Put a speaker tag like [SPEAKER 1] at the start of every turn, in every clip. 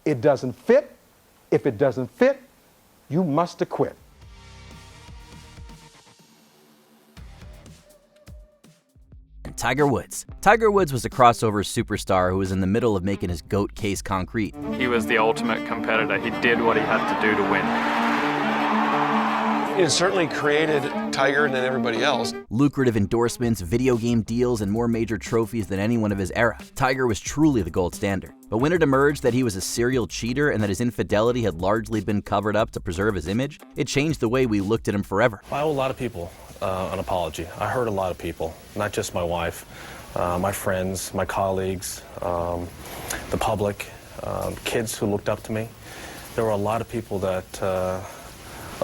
[SPEAKER 1] It doesn't fit. If it doesn't fit, you must acquit.
[SPEAKER 2] Tiger Woods. Tiger Woods was a crossover superstar who was in the middle of making his GOAT case concrete.
[SPEAKER 3] He was the ultimate competitor. He did what he had to do to win.
[SPEAKER 4] It certainly created Tiger than everybody else.
[SPEAKER 2] Lucrative endorsements, video game deals, and more major trophies than anyone of his era. Tiger was truly the gold standard. But when it emerged that he was a serial cheater and that his infidelity had largely been covered up to preserve his image, it changed the way we looked at him forever.
[SPEAKER 4] I owe a lot of people an apology. I hurt a lot of people, not just my wife, my friends, my colleagues, the public, kids who looked up to me. There were a lot of people that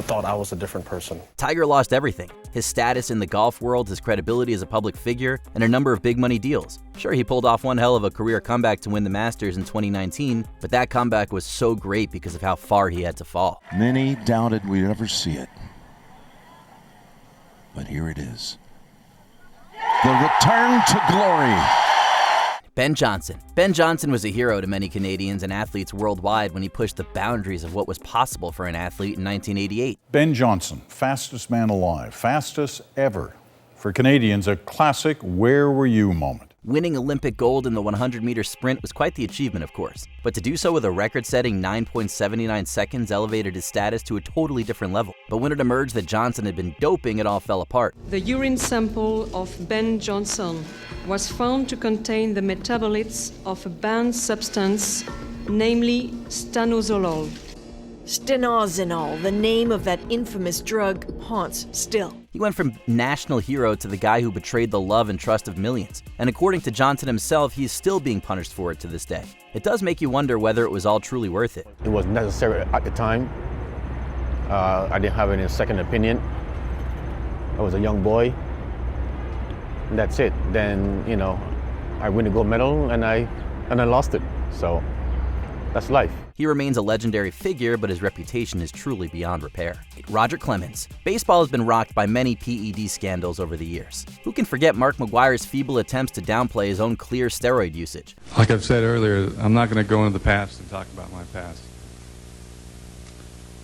[SPEAKER 4] thought I was a different person.
[SPEAKER 2] Tiger lost everything. His status in the golf world, his credibility as a public figure, and a number of big money deals. Sure, he pulled off one hell of a career comeback to win the Masters in 2019, but that comeback was so great because of how far he had to fall.
[SPEAKER 5] Many doubted we'd ever see it. But here it is. The return to glory.
[SPEAKER 2] Ben Johnson. Ben Johnson was a hero to many Canadians and athletes worldwide when he pushed the boundaries of what was possible for an athlete in 1988.
[SPEAKER 6] Ben Johnson, fastest man alive, fastest ever. For Canadians, a classic where were you moment.
[SPEAKER 2] Winning Olympic gold in the 100-meter sprint was quite the achievement, of course. But to do so with a record-setting 9.79 seconds elevated his status to a totally different level. But when it emerged that Johnson had been doping, it all fell apart.
[SPEAKER 7] The urine sample of Ben Johnson was found to contain the metabolites of a banned substance, namely stanozolol.
[SPEAKER 8] Stanozolol, the name of that infamous drug, haunts still.
[SPEAKER 2] He went from national hero to the guy who betrayed the love and trust of millions. And according to Johnson himself, he's still being punished for it to this day. It does make you wonder whether it was all truly worth it.
[SPEAKER 9] It wasn't necessary at the time. I didn't have any second opinion. I was a young boy. And that's it. Then, I win the gold medal and I lost it. So that's life.
[SPEAKER 2] He remains a legendary figure, but his reputation is truly beyond repair. Roger Clemens. Baseball has been rocked by many PED scandals over the years. Who can forget Mark McGwire's feeble attempts to downplay his own clear steroid usage?
[SPEAKER 10] Like I've said earlier, I'm not going to go into the past and talk about my past.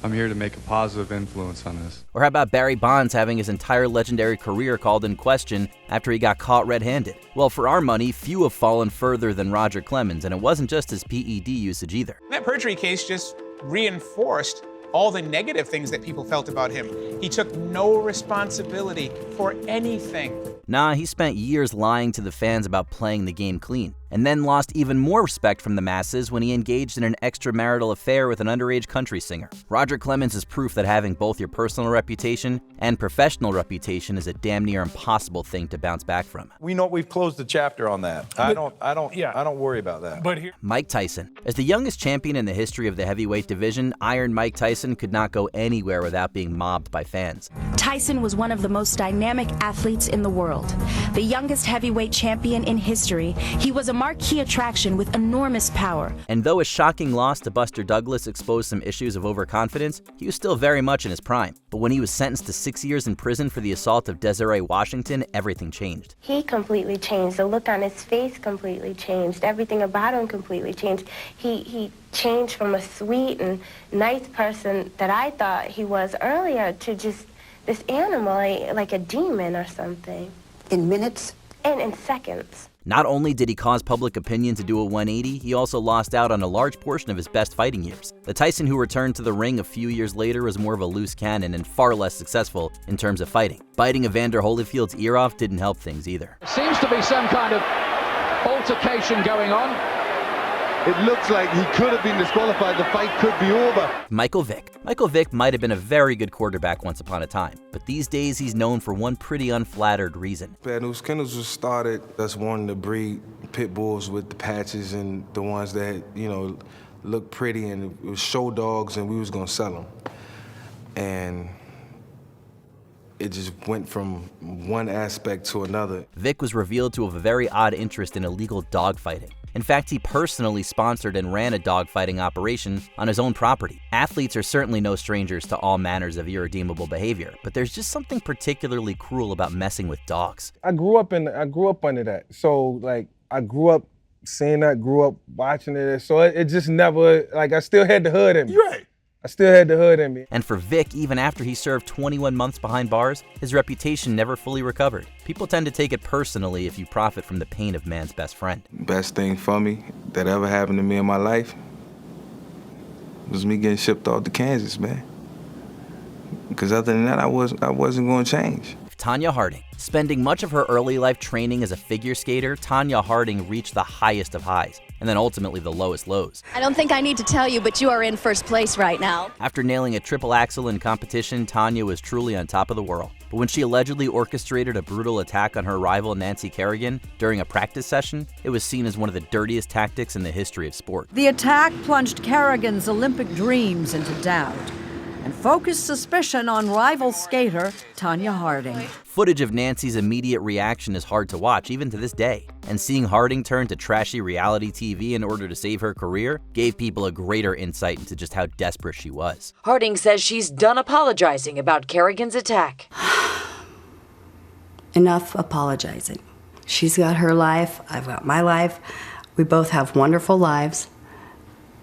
[SPEAKER 10] I'm here to make a positive influence on this.
[SPEAKER 2] Or how about Barry Bonds having his entire legendary career called in question after he got caught red-handed? Well, for our money, few have fallen further than Roger Clemens, and it wasn't just his PED usage either.
[SPEAKER 11] That perjury case just reinforced all the negative things that people felt about him. He took no responsibility for anything.
[SPEAKER 2] Nah, he spent years lying to the fans about playing the game clean, and then lost even more respect from the masses when he engaged in an extramarital affair with an underage country singer. Roger Clemens is proof that having both your personal reputation and professional reputation is a damn near impossible thing to bounce back from.
[SPEAKER 12] We know we've closed the chapter on that. I don't worry about that.
[SPEAKER 11] But here,
[SPEAKER 2] Mike Tyson. As the youngest champion in the history of the heavyweight division, Iron Mike Tyson could not go anywhere without being mobbed by fans.
[SPEAKER 13] Tyson was one of the most dynamic athletes in the world. The youngest heavyweight champion in history, he was a marquee attraction with enormous power.
[SPEAKER 2] And though a shocking loss to Buster Douglas exposed some issues of overconfidence, he was still very much in his prime. But when he was sentenced to 6 years in prison for the assault of Desiree Washington, everything changed.
[SPEAKER 14] He completely changed. The look on his face completely changed. Everything about him completely changed. He changed from a sweet and nice person that I thought he was earlier to just this animal, like a demon or something.
[SPEAKER 8] In minutes?
[SPEAKER 14] And in seconds.
[SPEAKER 2] Not only did he cause public opinion to do a 180, he also lost out on a large portion of his best fighting years. The Tyson who returned to the ring a few years later was more of a loose cannon and far less successful in terms of fighting. Biting Evander Holyfield's ear off didn't help things either.
[SPEAKER 15] Seems to be some kind of altercation going on.
[SPEAKER 12] It looks like he could have been disqualified. The fight could be over.
[SPEAKER 2] Michael Vick. Michael Vick might have been a very good quarterback once upon a time, but these days he's known for one pretty unflattered reason.
[SPEAKER 16] Bad News Kennels was started us wanting to breed pit bulls with the patches and the ones that, look pretty, and it was show dogs, and we was gonna sell them. And it just went from one aspect to another.
[SPEAKER 2] Vick was revealed to have a very odd interest in illegal dogfighting. In fact, he personally sponsored and ran a dogfighting operation on his own property. Athletes are certainly no strangers to all manners of irredeemable behavior, but there's just something particularly cruel about messing with dogs.
[SPEAKER 1] I grew up under that. So I grew up
[SPEAKER 16] seen that, grew up watching it. So it just never, like, I still had the hood in me.
[SPEAKER 1] You're right.
[SPEAKER 16] I still had the hood in me.
[SPEAKER 2] And for Vick, even after he served 21 months behind bars, his reputation never fully recovered. People tend to take it personally if you profit from the pain of man's best friend.
[SPEAKER 16] Best thing for me that ever happened to me in my life was me getting shipped off to Kansas, man. Because other than that, I wasn't going to change.
[SPEAKER 2] Tonya Harding. Spending much of her early life training as a figure skater, Tonya Harding reached the highest of highs, and then ultimately the lowest lows.
[SPEAKER 17] I don't think I need to tell you, but you are in first place right now.
[SPEAKER 2] After nailing a triple axel in competition, Tonya was truly on top of the world. But when she allegedly orchestrated a brutal attack on her rival Nancy Kerrigan during a practice session, it was seen as one of the dirtiest tactics in the history of sport.
[SPEAKER 18] The attack plunged Kerrigan's Olympic dreams into doubt and focused suspicion on rival skater Tonya Harding.
[SPEAKER 2] Footage of Nancy's immediate reaction is hard to watch even to this day, and seeing Harding turn to trashy reality TV in order to save her career gave people a greater insight into just how desperate she was.
[SPEAKER 19] Harding says she's done apologizing about Kerrigan's attack.
[SPEAKER 20] Enough apologizing. She's got her life, I've got my life. We both have wonderful lives,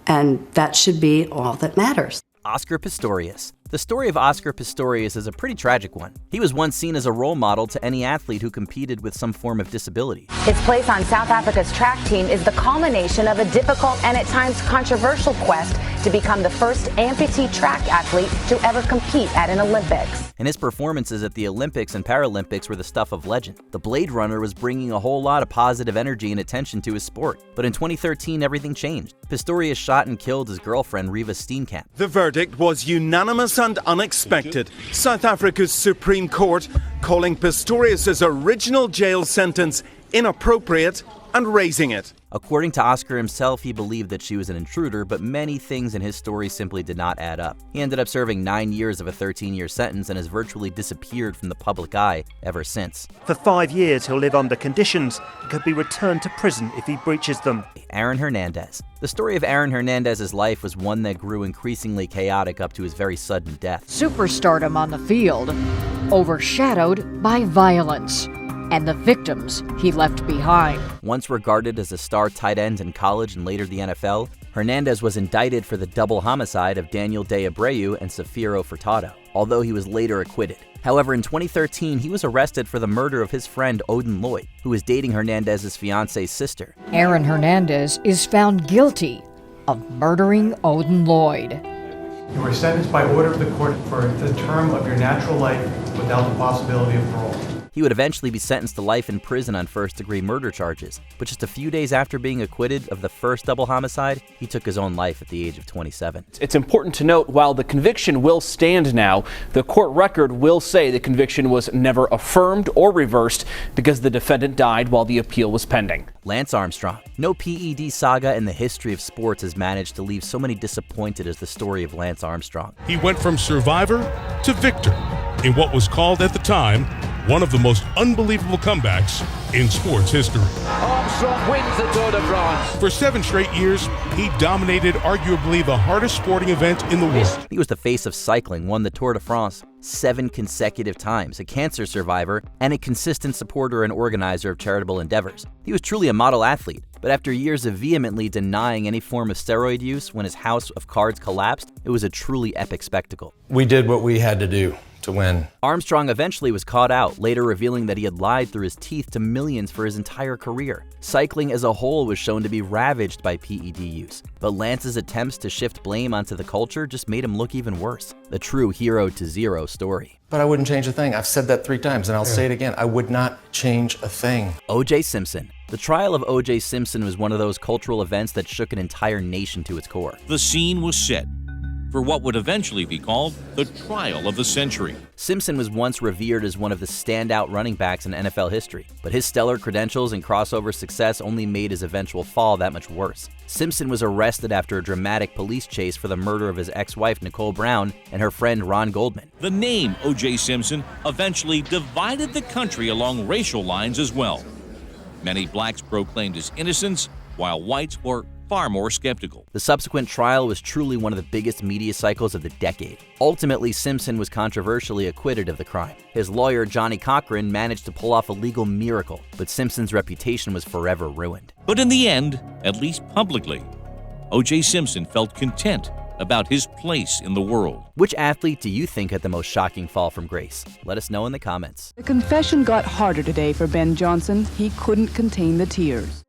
[SPEAKER 20] and that should be all that matters.
[SPEAKER 2] Oscar Pistorius. The story of Oscar Pistorius is a pretty tragic one. He was once seen as a role model to any athlete who competed with some form of disability.
[SPEAKER 21] His place on South Africa's track team is the culmination of a difficult and at times controversial quest to become the first amputee track athlete to ever compete at an Olympics.
[SPEAKER 2] And his performances at the Olympics and Paralympics were the stuff of legend. The Blade Runner was bringing a whole lot of positive energy and attention to his sport. But in 2013, everything changed. Pistorius shot and killed his girlfriend, Riva Steenkamp.
[SPEAKER 22] The verdict was unanimous and unexpected. South Africa's Supreme Court calling Pistorius' original jail sentence inappropriate and raising it.
[SPEAKER 2] According to Oscar himself, he believed that she was an intruder, but many things in his story simply did not add up. He ended up serving 9 years of a 13-year sentence and has virtually disappeared from the public eye ever since.
[SPEAKER 23] For 5 years, he'll live under conditions and could be returned to prison if he breaches them.
[SPEAKER 2] Aaron Hernandez. The story of Aaron Hernandez's life was one that grew increasingly chaotic up to his very sudden death.
[SPEAKER 24] Superstardom on the field, overshadowed by violence, and the victims he left behind.
[SPEAKER 2] Once regarded as a star tight end in college and later the NFL, Hernandez was indicted for the double homicide of Daniel De Abreu and Safiro Furtado, although he was later acquitted. However, in 2013, he was arrested for the murder of his friend Odin Lloyd, who was dating Hernandez's fiance's sister.
[SPEAKER 24] Aaron Hernandez is found guilty of murdering Odin Lloyd.
[SPEAKER 25] You were sentenced by order of the court for the term of your natural life without the possibility of parole.
[SPEAKER 2] He would eventually be sentenced to life in prison on first-degree murder charges, but just a few days after being acquitted of the first double homicide, he took his own life at the age of 27.
[SPEAKER 26] It's important to note, while the conviction will stand now, the court record will say the conviction was never affirmed or reversed because the defendant died while the appeal was pending.
[SPEAKER 2] Lance Armstrong. No PED saga in the history of sports has managed to leave so many disappointed as the story of Lance Armstrong.
[SPEAKER 27] He went from survivor to victor in what was called at the time one of the most unbelievable comebacks in sports history.
[SPEAKER 15] Armstrong wins the Tour de France.
[SPEAKER 27] For 7 straight years, he dominated arguably the hardest sporting event in the world.
[SPEAKER 2] He was the face of cycling, won the Tour de France 7 consecutive times, a cancer survivor, and a consistent supporter and organizer of charitable endeavors. He was truly a model athlete, but after years of vehemently denying any form of steroid use when his house of cards collapsed, it was a truly epic spectacle.
[SPEAKER 28] We did what we had to do to win.
[SPEAKER 2] Armstrong eventually was caught out, later revealing that he had lied through his teeth to millions for his entire career. Cycling as a whole was shown to be ravaged by PED use, but Lance's attempts to shift blame onto the culture just made him look even worse. The true hero to zero story.
[SPEAKER 28] But I wouldn't change a thing. I've said that 3 times and I'll say it again. I would not change a thing.
[SPEAKER 2] O.J. Simpson. The trial of O.J. Simpson was one of those cultural events that shook an entire nation to its core.
[SPEAKER 29] The scene was set for what would eventually be called the trial of the century.
[SPEAKER 2] Simpson was once revered as one of the standout running backs in NFL history, but his stellar credentials and crossover success only made his eventual fall that much worse. Simpson was arrested after a dramatic police chase for the murder of his ex-wife Nicole Brown and her friend Ron Goldman.
[SPEAKER 29] The name O.J. Simpson eventually divided the country along racial lines as well. Many blacks proclaimed his innocence, while whites, or far more skeptical.
[SPEAKER 2] The subsequent trial was truly one of the biggest media cycles of the decade. Ultimately, Simpson was controversially acquitted of the crime. His lawyer, Johnny Cochran, managed to pull off a legal miracle, but Simpson's reputation was forever ruined.
[SPEAKER 29] But in the end, at least publicly, O.J. Simpson felt content about his place in the world.
[SPEAKER 2] Which athlete do you think had the most shocking fall from grace? Let us know in the comments.
[SPEAKER 3] The confession got harder today for Ben Johnson. He couldn't contain the tears.